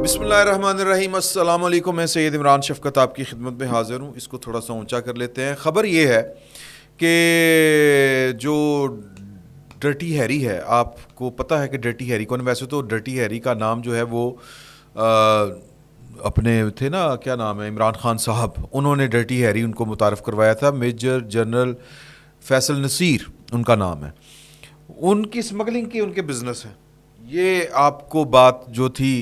بسم اللہ الرحمن الرحیم. السلام علیکم. میں سید عمران شفقت آپ کی خدمت میں حاضر ہوں. اس کو تھوڑا سا اونچا کر لیتے ہیں. خبر یہ ہے کہ جو ڈرٹی ہیری ہے, آپ کو پتہ ہے کہ ڈرٹی ہیری کون؟ ویسے تو ڈرٹی ہیری کا نام جو ہے وہ اپنے تھے نا, کیا نام ہے, عمران خان صاحب, انہوں نے ڈرٹی ہیری ان کو متعارف کروایا تھا. میجر جنرل فیصل نصیر ان کا نام ہے. ان کی اسمگلنگ کی ان کے بزنس ہے. یہ آپ کو بات جو تھی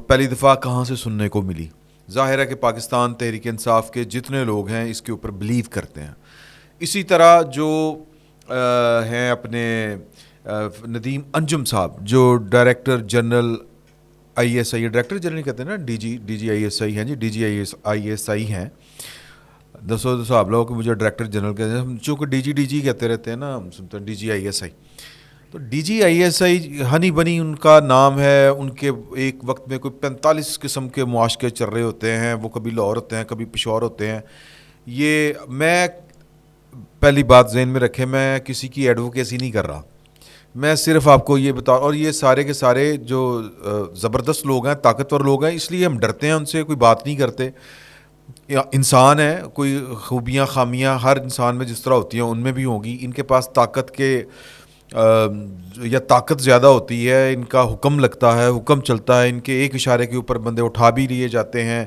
پہلی دفعہ کہاں سے سننے کو ملی؟ ظاہر ہے کہ پاکستان تحریک انصاف کے جتنے لوگ ہیں اس کے اوپر بلیو کرتے ہیں. اسی طرح جو ہیں اپنے ندیم انجم صاحب, جو director general I S I, director general کہتے ہیں نا, ڈی جی آئی ایس آئی ہیں جی, ڈی جی آئی ایس آئی ہیں. دسو آپ لوگوں کو مجھے ڈائریکٹر جنرل کہتے ہیں, چونکہ ڈی جی کہتے رہتے ہیں نا, ہم سنتے ہیں D G I S I. تو D G I S I ہنی بنی ان کا نام ہے. ان کے ایک وقت میں کوئی 45 قسم کے معاشقے چل رہے ہوتے ہیں. وہ کبھی لاہور ہوتے ہیں, کبھی پشاور ہوتے ہیں. یہ میں پہلی بات ذہن میں رکھیں, میں کسی کی ایڈوکیسی نہیں کر رہا, میں صرف آپ کو یہ بتا. اور یہ سارے کے سارے جو زبردست لوگ ہیں, طاقتور لوگ ہیں, اس لیے ہم ڈرتے ہیں ان سے, کوئی بات نہیں کرتے. انسان ہے, کوئی خوبیاں خامیاں ہر انسان میں جس طرح ہوتی ہیں ان میں بھی ہوں گی. ان کے پاس طاقت کے یا طاقت زیادہ ہوتی ہے, ان کا حکم لگتا ہے, حکم چلتا ہے, ان کے ایک اشارے کے اوپر بندے اٹھا بھی لیے جاتے ہیں,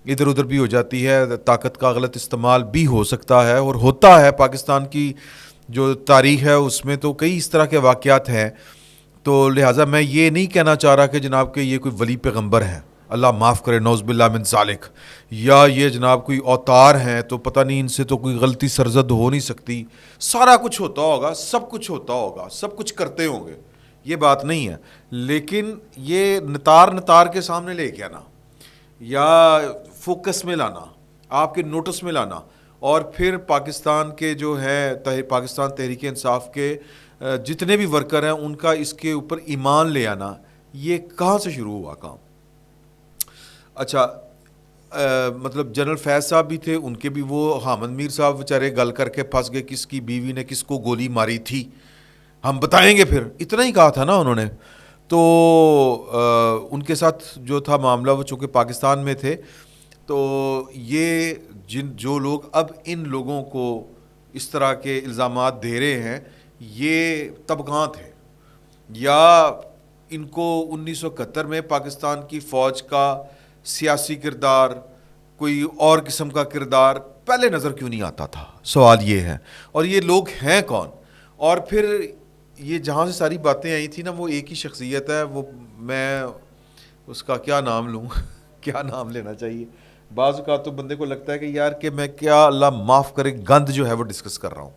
ادھر ادھر بھی ہو جاتی ہے, طاقت کا غلط استعمال بھی ہو سکتا ہے اور ہوتا ہے. پاکستان کی جو تاریخ ہے اس میں تو کئی اس طرح کے واقعات ہیں. تو لہٰذا میں یہ نہیں کہنا چاہ رہا کہ جناب کہ یہ کوئی ولی پیغمبر ہے, اللہ معاف کرے, نعوذ باللہ من ذالک, یا یہ جناب کوئی اوتار ہیں تو پتہ نہیں ان سے تو کوئی غلطی سرزد ہو نہیں سکتی. سارا کچھ ہوتا ہوگا, سب کچھ ہوتا ہوگا, سب کچھ کرتے ہوں گے, یہ بات نہیں ہے. لیکن یہ نتار کے سامنے لے کے آنا یا فوکس میں لانا, آپ کے نوٹس میں لانا, اور پھر پاکستان کے جو ہے پاکستان تحریک انصاف کے جتنے بھی ورکر ہیں ان کا اس کے اوپر ایمان لے آنا, یہ کہاں سے شروع ہوا کام؟ اچھا, مطلب جنرل فیض صاحب بھی تھے, ان کے بھی وہ حامد میر صاحب بیچارے گل کر کے پھنس گئے, کس کی بیوی نے کس کو گولی ماری تھی ہم بتائیں گے, پھر اتنا ہی کہا تھا نا انہوں نے. تو ان کے ساتھ جو تھا معاملہ, وہ چونکہ پاکستان میں تھے, تو یہ جو لوگ اب ان لوگوں کو اس طرح کے الزامات دے رہے ہیں, یہ طبقاں تھے, یا ان کو 1971 میں پاکستان کی فوج کا سیاسی کردار, کوئی اور قسم کا کردار پہلے نظر کیوں نہیں آتا تھا؟ سوال یہ ہے. اور یہ لوگ ہیں کون؟ اور پھر یہ جہاں سے ساری باتیں آئی تھی نا, وہ ایک ہی شخصیت ہے, وہ میں اس کا کیا نام لوں کیا نام لینا چاہیے؟ بعض اوقات تو بندے کو لگتا ہے کہ یار کہ میں کیا, اللہ معاف کرے, گند جو ہے وہ ڈسکس کر رہا ہوں.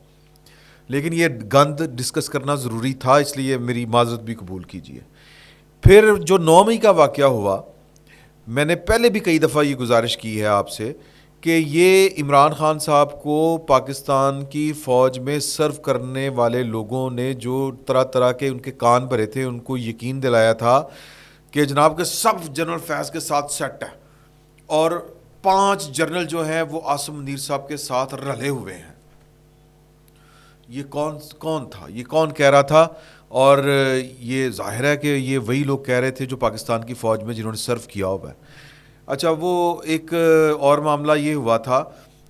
لیکن یہ گند ڈسکس کرنا ضروری تھا, اس لیے میری معذرت بھی قبول کیجیے. پھر جو 9 مئی کا واقعہ ہوا, میں نے پہلے بھی کئی دفعہ یہ گزارش کی ہے آپ سے کہ یہ عمران خان صاحب کو پاکستان کی فوج میں سرو کرنے والے لوگوں نے جو طرح طرح کے ان کے کان بھرے تھے, ان کو یقین دلایا تھا کہ جناب کہ سب جنرل فیض کے ساتھ سیٹ ہے, اور 5 جنرل جو ہیں وہ عاصم منیر صاحب کے ساتھ رلے ہوئے ہیں. یہ کون تھا؟ یہ کون کہہ رہا تھا؟ اور یہ ظاہر ہے کہ یہ وہی لوگ کہہ رہے تھے جو پاکستان کی فوج میں جنہوں نے سرو کیا ہوا ہے. اچھا, وہ ایک اور معاملہ یہ ہوا تھا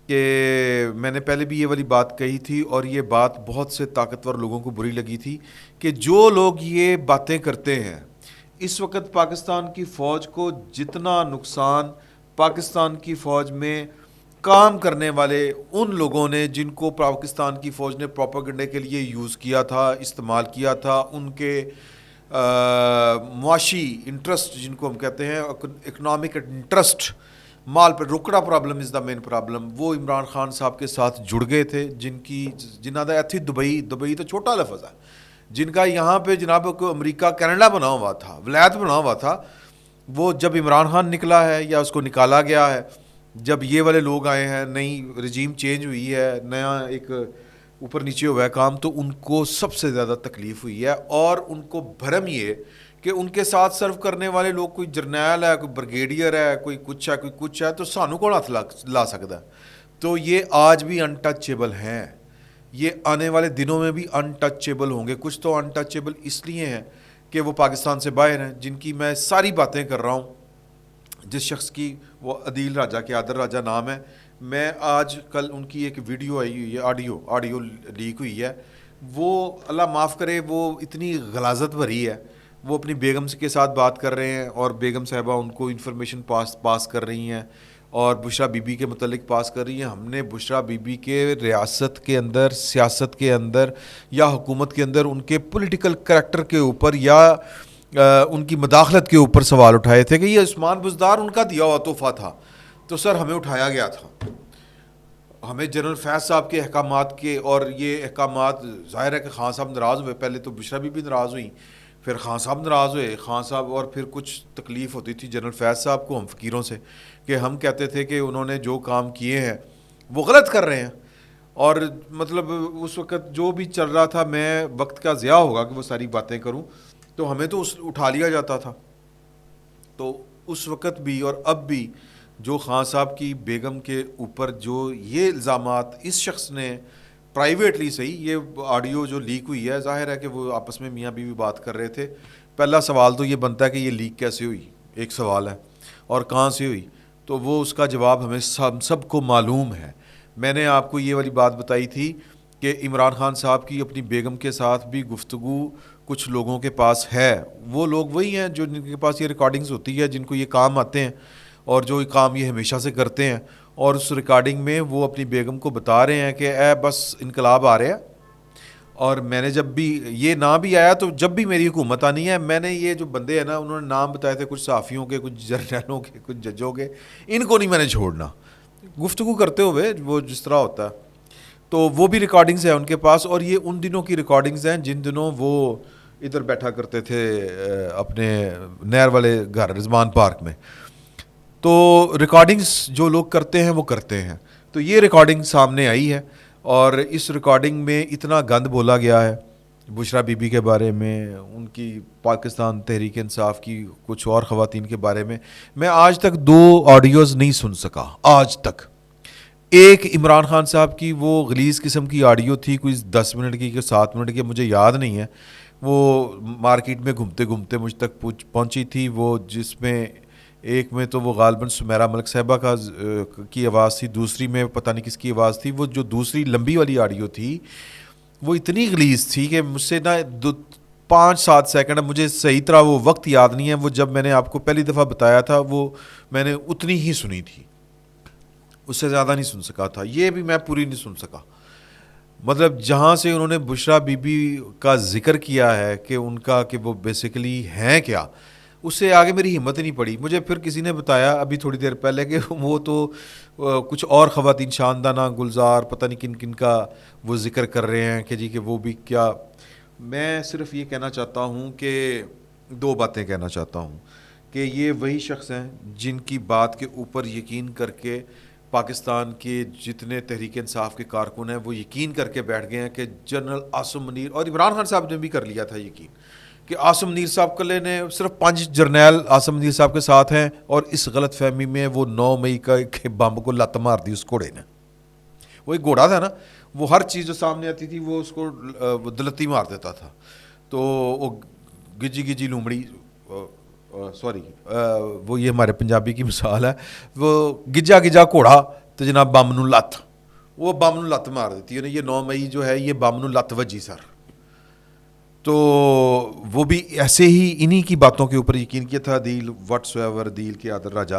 کہ میں نے پہلے بھی یہ والی بات کہی تھی, اور یہ بات بہت سے طاقتور لوگوں کو بری لگی تھی کہ جو لوگ یہ باتیں کرتے ہیں, اس وقت پاکستان کی فوج کو جتنا نقصان پاکستان کی فوج میں کام کرنے والے ان لوگوں نے جن کو پاکستان کی فوج نے پروپیگنڈے کے لیے یوز کیا تھا, استعمال کیا تھا, ان کے معاشی انٹرسٹ جن کو ہم کہتے ہیں اکنامک انٹرسٹ, مال پہ روکڑا problem is the main problem, وہ عمران خان صاحب کے ساتھ جڑ گئے تھے, جنہاں دا ایتھی دبئی تو چھوٹا لفظ ہے, جن کا یہاں پہ جناب کو امریکہ کینیڈا بنا ہوا تھا, ولایت بنا ہوا تھا. وہ جب عمران خان نکلا ہے یا اس کو نکالا گیا ہے, جب یہ والے لوگ آئے ہیں, نئی رجیم چینج ہوئی ہے, نیا ایک اوپر نیچے ہوا ہے کام, تو ان کو سب سے زیادہ تکلیف ہوئی ہے. اور ان کو بھرم یہ کہ ان کے ساتھ سرو کرنے والے لوگ, کوئی جرنیل ہے, کوئی بریگیڈیئر ہے, کوئی کچھ ہے, کوئی کچھ ہے, تو سانو کون ہاتھ لا سکتا ہے؟ تو یہ آج بھی انٹچیبل ہیں, یہ آنے والے دنوں میں بھی انٹچیبل ہوں گے. کچھ تو انٹچیبل اس لیے ہیں کہ وہ پاکستان سے باہر ہیں، جن کی میں ساری باتیں کر رہا ہوں، جس شخص کی وہ عدیل راجہ کے عادل راجہ نام ہے. میں آج کل ان کی ایک ویڈیو آئی ہوئی ہے، آڈیو لیک ہوئی ہے. وہ اللہ معاف کرے، وہ اتنی غلاظت بھری ہے. وہ اپنی بیگم کے ساتھ بات کر رہے ہیں اور بیگم صاحبہ ان کو انفارمیشن پاس کر رہی ہیں اور بشریٰ بی بی کے متعلق پاس کر رہی ہیں. ہم نے بشریٰ بی بی کے ریاست کے اندر، سیاست کے اندر یا حکومت کے اندر ان کے پولیٹیکل کریکٹر کے اوپر یا ان کی مداخلت کے اوپر سوال اٹھائے تھے کہ یہ عثمان بزدار ان کا دیا ہوا تحفہ تھا. تو سر ہمیں اٹھایا گیا تھا، ہمیں جنرل فیض صاحب کے احکامات کے، اور یہ احکامات ظاہر ہے کہ خان صاحب ناراض ہوئے. پہلے تو بشریٰ بی ناراض ہوئی، پھر خان صاحب ناراض ہوئے. خان صاحب، اور پھر کچھ تکلیف ہوتی تھی جنرل فیض صاحب کو ہم فقیروں سے، کہ ہم کہتے تھے کہ انہوں نے جو کام کیے ہیں وہ غلط کر رہے ہیں. اور مطلب اس وقت جو بھی چل رہا تھا، میں وقت کا ضیاع ہوگا کہ وہ ساری باتیں کروں، تو ہمیں تو اٹھا لیا جاتا تھا. تو اس وقت بھی اور اب بھی جو خان صاحب کی بیگم کے اوپر جو یہ الزامات اس شخص نے پرائیویٹلی، صحیح یہ آڈیو جو لیک ہوئی ہے، ظاہر ہے کہ وہ آپس میں میاں بیوی بات کر رہے تھے. پہلا سوال تو یہ بنتا ہے کہ یہ لیک کیسے ہوئی، ایک سوال ہے، اور کہاں سے ہوئی. تو وہ اس کا جواب ہمیں سب کو معلوم ہے. میں نے آپ کو یہ والی بات بتائی تھی کہ عمران خان صاحب کی اپنی بیگم کے ساتھ بھی گفتگو کچھ لوگوں کے پاس ہے. وہ لوگ وہی ہیں جن کے پاس یہ ریکارڈنگز ہوتی ہے، جن کو یہ کام آتے ہیں اور جو کام یہ ہمیشہ سے کرتے ہیں. اور اس ریکارڈنگ میں وہ اپنی بیگم کو بتا رہے ہیں کہ اے بس انقلاب آ رہے ہیں. اور میں نے جب بھی یہ نہ بھی آیا، تو جب بھی میری حکومت آنی ہے، میں نے یہ جو بندے ہیں نا، انہوں نے نام بتائے تھے کچھ صحافیوں کے، کچھ جرنیلوں کے، کچھ ججوں کے، ان کو نہیں میں نے چھوڑنا گفتگو کرتے ہوئے وہ جس طرح ہوتا ہے. تو وہ بھی ریکارڈنگز ہیں ان کے پاس، اور یہ ان دنوں کی ریکارڈنگز ہیں جن دنوں وہ ادھر بیٹھا کرتے تھے اپنے نہر والے گھر رضوان پارک میں. تو ریکارڈنگز جو لوگ کرتے ہیں وہ کرتے ہیں. تو یہ ریکارڈنگ سامنے آئی ہے، اور اس ریکارڈنگ میں اتنا گند بولا گیا ہے بشریٰ بی بی کے بارے میں، ان کی پاکستان تحریک انصاف کی کچھ اور خواتین کے بارے میں. میں آج تک 2 آڈیوز نہیں سن سکا آج تک. ایک عمران خان صاحب کی وہ غلیظ قسم کی آڈیو تھی، کوئی 10 منٹ کی کہ 7 منٹ کی، مجھے یاد نہیں ہے. وہ مارکیٹ میں گھومتے گھومتے مجھ تک پہنچی تھی، وہ جس میں ایک میں تو وہ غالباً سمیرہ ملک صاحبہ کی آواز تھی، دوسری میں پتہ نہیں کس کی آواز تھی. وہ جو دوسری لمبی والی آڈیو تھی وہ اتنی غلیظ تھی کہ مجھ سے نا 5-7 سیکنڈ، مجھے صحیح طرح وہ وقت یاد نہیں ہے. وہ جب میں نے آپ کو پہلی دفعہ بتایا تھا، وہ میں نے اتنی ہی سنی تھی، اس سے زیادہ نہیں سن سکا تھا. یہ بھی میں پوری نہیں سن سکا. مطلب جہاں سے انہوں نے بشریٰ بی بی کا ذکر کیا ہے کہ ان کا کہ وہ بیسیکلی ہیں کیا، اس سے آگے میری ہمت نہیں پڑی. مجھے پھر کسی نے بتایا ابھی تھوڑی دیر پہلے کہ وہ تو کچھ اور خواتین، شاندانہ، گلزار، پتہ نہیں کن کن کا وہ ذکر کر رہے ہیں کہ جی کہ وہ بھی کیا. میں صرف یہ کہنا چاہتا ہوں کہ 2 باتیں کہنا چاہتا ہوں کہ یہ وہی شخص ہیں جن کی بات کے اوپر یقین کر کے پاکستان کے جتنے تحریک انصاف کے کارکن ہیں وہ یقین کر کے بیٹھ گئے ہیں کہ جنرل عاصم منیر، اور عمران خان صاحب نے بھی کر لیا تھا یقین کہ عاصم منیر صاحب کلے نے صرف 5 جرنیل عاصم منیر صاحب کے ساتھ ہیں، اور اس غلط فہمی میں وہ 9 مئی کا بم کو لت مار دی اس گھوڑے نے. وہ ایک گھوڑا تھا نا، وہ ہر چیز جو سامنے آتی تھی وہ اس کو دلتی مار دیتا تھا. تو وہ گجی گجی لومڑی، سوری وہ یہ ہمارے پنجابی کی مثال ہے، وہ گجا گجا گھوڑا تو جناب بم نو لت، وہ بم نو لت مار دیتی ہے. یہ 9 مئی جو ہے یہ بم نو لت وجی سر. تو وہ بھی ایسے ہی انہی کی باتوں کے اوپر یقین کیا تھا. دیل وٹس ایور، دیل کے عادل راجہ،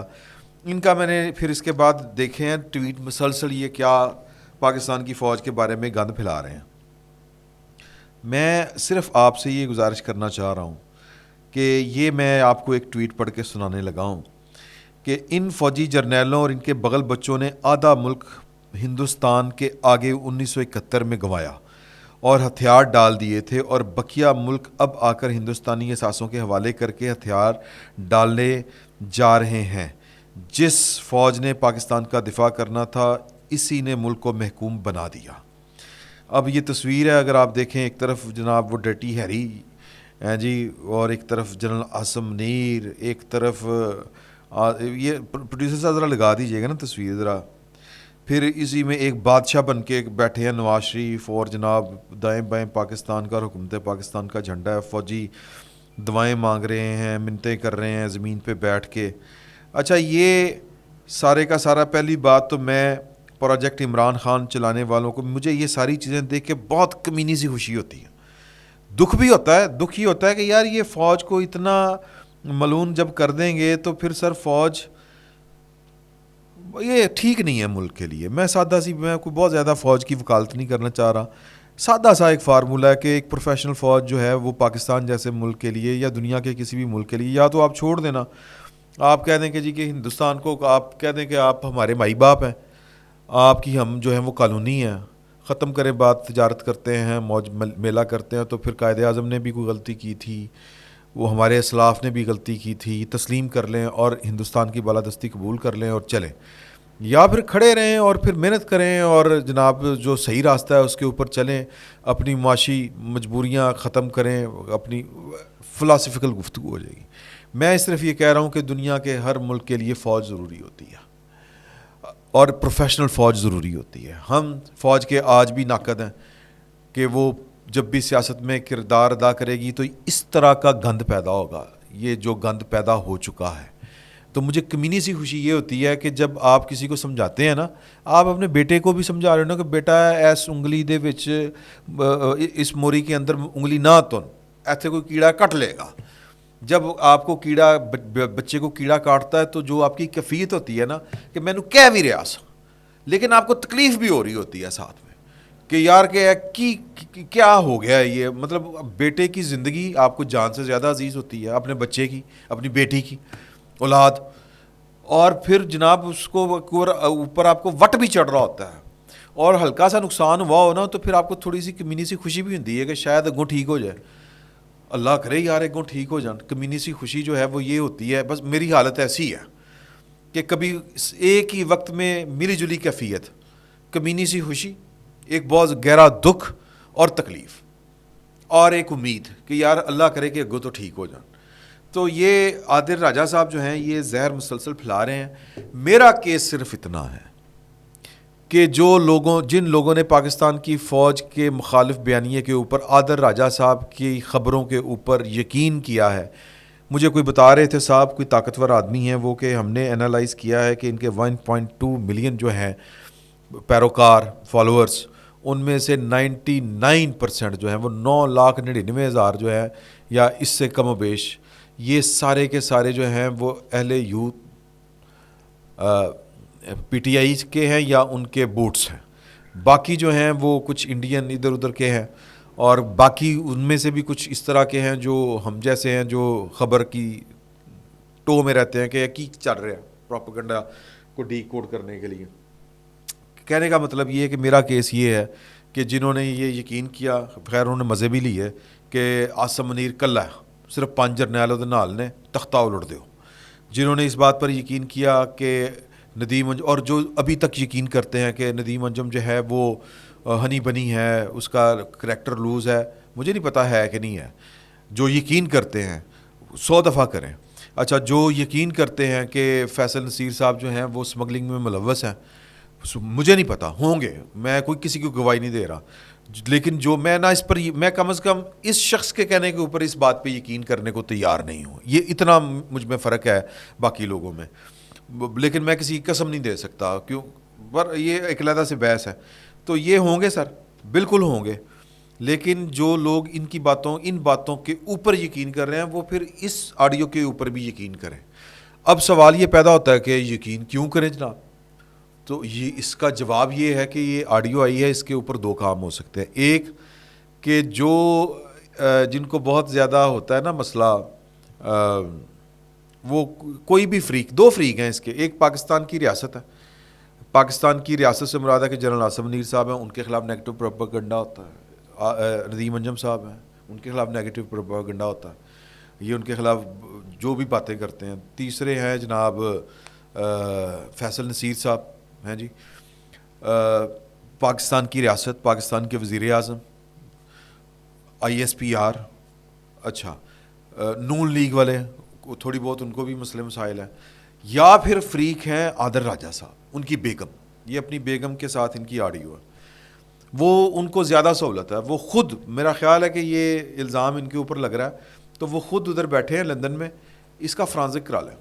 ان کا میں نے پھر اس کے بعد دیکھے ہیں ٹویٹ مسلسل یہ کیا پاکستان کی فوج کے بارے میں گند پھیلا رہے ہیں. میں صرف آپ سے یہ گزارش کرنا چاہ رہا ہوں کہ یہ میں آپ کو ایک ٹویٹ پڑھ کے سنانے لگا ہوں کہ ان فوجی جرنیلوں اور ان کے بغل بچوں نے آدھا ملک ہندوستان کے آگے 1971 میں گنوایا اور ہتھیار ڈال دیے تھے، اور بقیہ ملک اب آ کر ہندوستانی اثاثوں کے حوالے کر کے ہتھیار ڈالنے جا رہے ہیں. جس فوج نے پاکستان کا دفاع کرنا تھا اسی نے ملک کو محکوم بنا دیا. اب یہ تصویر ہے، اگر آپ دیکھیں، ایک طرف جناب وہ ڈرٹی ہیری ہیں جی، اور ایک طرف جنرل عاصم منیر، ایک طرف یہ پروڈیوسر صاحب ذرا لگا دیجیے گا نا تصویر ذرا. پھر اسی میں ایک بادشاہ بن کے بیٹھے ہیں نواز شریف، اور جناب دائیں بائیں پاکستان کا اور حکومت پاکستان کا جھنڈا ہے. فوجی دعائیں مانگ رہے ہیں, منتیں کر رہے ہیں زمین پہ بیٹھ کے. اچھا یہ سارے کا سارا, پہلی بات تو میں پروجیکٹ عمران خان چلانے والوں کو, مجھے یہ ساری چیزیں دیکھ کے بہت کمینی سی خوشی ہوتی ہے. دکھ بھی ہوتا ہے, دکھ یہ ہوتا ہے کہ یار یہ فوج کو اتنا ملعون جب کر دیں گے تو پھر سر فوج یہ ٹھیک نہیں ہے ملک کے لیے. میں سادہ سی, میں کوئی بہت زیادہ فوج کی وکالت نہیں کرنا چاہ رہا, سادہ سا ایک فارمولہ ہے کہ ایک پروفیشنل فوج جو ہے وہ پاکستان جیسے ملک کے لیے یا دنیا کے کسی بھی ملک کے لیے, یا تو آپ چھوڑ دینا, آپ کہہ دیں کہ جی کہ ہندوستان کو آپ کہہ دیں کہ آپ ہمارے مائی باپ ہیں, آپ کی ہم جو ہیں وہ قانونی ہیں, ختم کریں بات, تجارت کرتے ہیں, موج میلہ کرتے ہیں. تو پھر قائد اعظم نے بھی کوئی غلطی کی تھی, وہ ہمارے اسلاف نے بھی غلطی کی تھی, تسلیم کر لیں اور ہندوستان کی بالادستی قبول کر لیں اور چلیں, یا پھر کھڑے رہیں اور پھر محنت کریں اور جناب جو صحیح راستہ ہے اس کے اوپر چلیں, اپنی معاشی مجبوریاں ختم کریں, اپنی فلاسفیکل گفتگو ہو جائے گی. میں صرف یہ کہہ رہا ہوں کہ دنیا کے ہر ملک کے لیے فوج ضروری ہوتی ہے اور پروفیشنل فوج ضروری ہوتی ہے. ہم فوج کے آج بھی ناقد ہیں کہ وہ جب بھی سیاست میں کردار ادا کرے گی تو اس طرح کا گند پیدا ہوگا, یہ جو گند پیدا ہو چکا ہے. تو مجھے کمینی سی خوشی یہ ہوتی ہے کہ جب آپ کسی کو سمجھاتے ہیں نا, آپ اپنے بیٹے کو بھی سمجھا رہے ہو نا کہ بیٹا ایس انگلی دے وچ اس موری کے اندر انگلی نہ تن, ایسے کوئی کیڑا کٹ لے گا. جب آپ کو کیڑا, بچے کو کیڑا کاٹتا ہے تو جو آپ کی کیفیت ہوتی ہے نا کہ میں نے کہہ بھی رہا سا, لیکن آپ کو تکلیف بھی ہو رہی ہوتی ہے ساتھ میں کہ یار کہ کیا ہو گیا ہے یہ. مطلب بیٹے کی زندگی آپ کو جان سے زیادہ عزیز ہوتی ہے, اپنے بچے کی, اپنی بیٹی کی اولاد, اور پھر جناب اس کو اوپر آپ کو وٹ بھی چڑھ رہا ہوتا ہے اور ہلکا سا نقصان ہوا ہو نا تو پھر آپ کو تھوڑی سی کمینی سی خوشی بھی ہوتی ہے کہ شاید اگوں ٹھیک ہو جائے, اللہ کرے یار اگوں ٹھیک ہو جان. کمینی سی خوشی جو ہے وہ یہ ہوتی ہے. بس میری حالت ایسی ہے کہ کبھی ایک ہی وقت میں ملی جلی کیفیت, کمینی سی خوشی, ایک بہت گہرا دکھ اور تکلیف, اور ایک امید کہ یار اللہ کرے کہ اگوں تو ٹھیک ہو جان. تو یہ عادل راجہ صاحب جو ہیں یہ زہر مسلسل پھیلا رہے ہیں. میرا کیس صرف اتنا ہے کہ جن لوگوں نے پاکستان کی فوج کے مخالف بیانیے کے اوپر عادل راجہ صاحب کی خبروں کے اوپر یقین کیا ہے, مجھے کوئی بتا رہے تھے صاحب کوئی طاقتور آدمی ہیں وہ, کہ ہم نے انالائز کیا ہے کہ ان کے 1.2 ملین جو ہیں پیروکار فالوورز, ان میں سے 99% جو ہیں وہ 9,99,000 جو ہے یا اس سے کم و بیش, یہ سارے کے سارے جو ہیں وہ اہل یوتھ پی ٹی آئی کے ہیں یا ان کے بوٹس ہیں. باقی جو ہیں وہ کچھ انڈین ادھر ادھر کے ہیں, اور باقی ان میں سے بھی کچھ اس طرح کے ہیں جو ہم جیسے ہیں, جو خبر کی ٹو میں رہتے ہیں کہ کی چل رہے ہیں پروپیگنڈا کو ڈی کوڈ کرنے کے لیے. کہنے کا مطلب یہ ہے کہ میرا کیس یہ ہے کہ جنہوں نے یہ یقین کیا, خیر انہوں نے مزے بھی لیے کہ آصم منیر کلہ ہے, صرف 5 جرنیل دے نال نے تختہ الٹ دیو. جنہوں نے اس بات پر یقین کیا کہ ندیم انجم, اور جو ابھی تک یقین کرتے ہیں کہ ندیم انجم جو ہے وہ ہنی بنی ہے, اس کا کریکٹر لوز ہے, مجھے نہیں پتہ ہے کہ نہیں ہے, جو یقین کرتے ہیں 100 دفعہ کریں. اچھا جو یقین کرتے ہیں کہ فیصل نصیر صاحب جو ہیں وہ اسمگلنگ میں ملوث ہیں, مجھے نہیں پتہ, ہوں گے, میں کوئی کسی کو گواہی نہیں دے رہا, لیکن جو میں نہ اس پر, میں کم از کم اس شخص کے کہنے کے اوپر اس بات پہ یقین کرنے کو تیار نہیں ہوں. یہ اتنا مجھ میں فرق ہے باقی لوگوں میں, لیکن میں کسی کی قسم نہیں دے سکتا کیوں, پر یہ ایک علیحدہ سے بحث ہے. تو یہ ہوں گے سر, بالکل ہوں گے, لیکن جو لوگ ان باتوں کے اوپر یقین کر رہے ہیں وہ پھر اس آڈیو کے اوپر بھی یقین کریں. اب سوال یہ پیدا ہوتا ہے کہ یقین کیوں کریں جناب؟ تو یہ اس کا جواب یہ ہے کہ یہ آڈیو آئی ہے, اس کے اوپر 2 کام ہو سکتے ہیں. ایک کہ جو جن کو بہت زیادہ ہوتا ہے نا مسئلہ, وہ کوئی بھی فریق, 2 فریق ہیں اس کے, ایک پاکستان کی ریاست ہے, پاکستان کی ریاست سے مراد ہے کہ جنرل آصم منیر صاحب ہیں, ان کے خلاف نیگیٹو پروپیگنڈا ہوتا ہے. ندیم انجم صاحب ہیں, ان کے خلاف نیگیٹو پروپیگنڈا ہوتا ہے, یہ ان کے خلاف جو بھی باتیں کرتے ہیں. تیسرے ہیں جناب فیصل نصیر صاحب ہیں جی, پاکستان کی ریاست, پاکستان کے وزیر اعظم, ISPR. اچھا نون لیگ والے تھوڑی بہت ان کو بھی مسئلے مسائل ہیں. یا پھر فریق ہیں عادل راجہ صاحب, ان کی بیگم, یہ اپنی بیگم کے ساتھ ان کی آڈیو ہے. وہ ان کو زیادہ سہولت ہے. وہ خود, میرا خیال ہے کہ یہ الزام ان کے اوپر لگ رہا ہے, تو وہ خود ادھر بیٹھے ہیں لندن میں, اس کا فرانزک کرا لیں.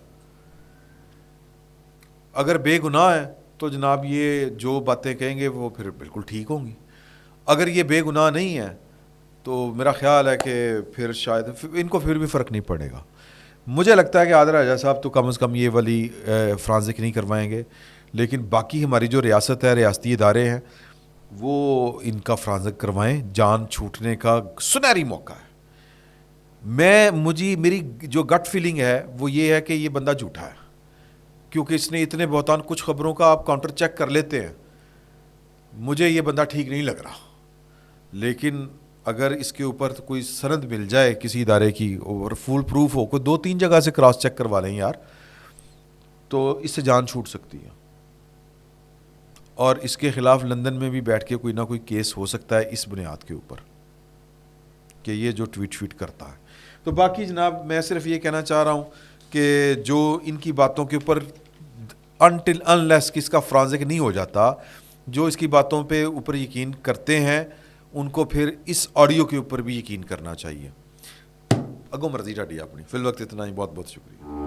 اگر بے گناہ ہے تو جناب یہ جو باتیں کہیں گے وہ پھر بالکل ٹھیک ہوں گی. اگر یہ بے گناہ نہیں ہے تو میرا خیال ہے کہ پھر شاید ان کو پھر بھی فرق نہیں پڑے گا. مجھے لگتا ہے کہ عادل راجہ صاحب تو کم از کم یہ والی فرانزک نہیں کروائیں گے, لیکن باقی ہماری جو ریاست ہے, ریاستی ادارے ہیں, وہ ان کا فرانزک کروائیں. جان چھوٹنے کا سنہری موقع ہے. میری جو گٹ فیلنگ ہے وہ یہ ہے کہ یہ بندہ جھوٹا ہے, کیونکہ اس نے اتنے بہتان, کچھ خبروں کا آپ کاؤنٹر چیک کر لیتے ہیں, مجھے یہ بندہ ٹھیک نہیں لگ رہا. لیکن اگر اس کے اوپر کوئی سند مل جائے کسی ادارے کی اور فول پروف ہو, کوئی 2-3 جگہ سے کراس چیک کروا لیں یار, تو اس سے جان چھوٹ سکتی ہے. اور اس کے خلاف لندن میں بھی بیٹھ کے کوئی نہ کوئی کیس ہو سکتا ہے اس بنیاد کے اوپر کہ یہ جو ٹویٹ کرتا ہے. تو باقی جناب میں صرف یہ کہنا چاہ رہا ہوں کہ جو ان کی باتوں کے اوپر انٹل انلیس کس کا فرانزک نہیں ہو جاتا, جو اس کی باتوں پہ اوپر یقین کرتے ہیں ان کو پھر اس آڈیو کے اوپر بھی یقین کرنا چاہیے. اگوں مرضی ڈاڈی اپنی. فی الوقت اتنا ہی, بہت بہت شکریہ.